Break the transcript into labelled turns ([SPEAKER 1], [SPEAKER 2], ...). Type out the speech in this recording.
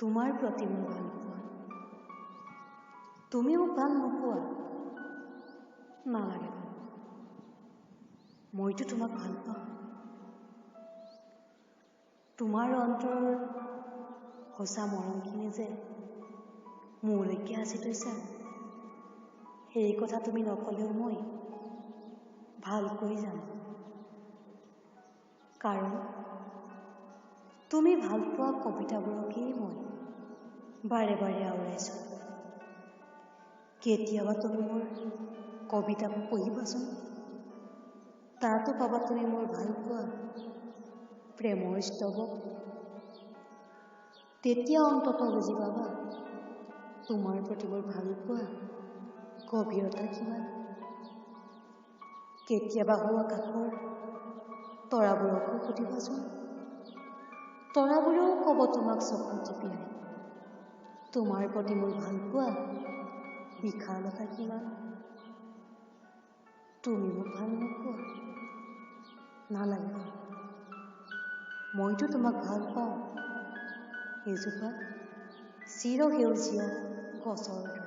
[SPEAKER 1] তোমাৰ প্ৰতি মোৰ ভাল পোৱা। তুমি মোক ভাল নোপোৱা, নালাগে ভাল। মইতো তোমাক ভাল পাওঁ। তোমাৰ অন্তৰৰ সঁচা মৰমখিনি যে মোলৈকে সাঁচি থৈছা, সেই কথা তুমি নকলেও মই ভালকৈ জানো। কাৰণ তুমি ভাল পোৱা কবিতাবোৰকেই মই বাৰে বাৰে আওৰাইছোঁ। কেতিয়াবা তুমি মোৰ কবিতাবোৰ পঢ়িবাচোন, তাতো পাবা তুমি মোৰ ভাল পোৱা প্ৰেমৰ স্তৱক। তেতিয়া অন্ততঃ বুজি পাবা তোমাৰ প্ৰতি মোৰ ভাল পোৱা গভীৰতা কিমান। কেতিয়াবা হোৱা আকাশৰ তৰাবোৰকো সুধিবাচোন, তৰাবোৰেও ক'ব তোমাক চকু টিপিয়াই তোমাৰ প্ৰতি মোৰ ভাল পোৱা বিশালতা কিমান। তুমি মোক ভাল নোপোৱা, নালাগে। মইতো তোমাক ভাল পাওঁ, এজোপা চিৰসেউজীয়া গছৰ দৰে।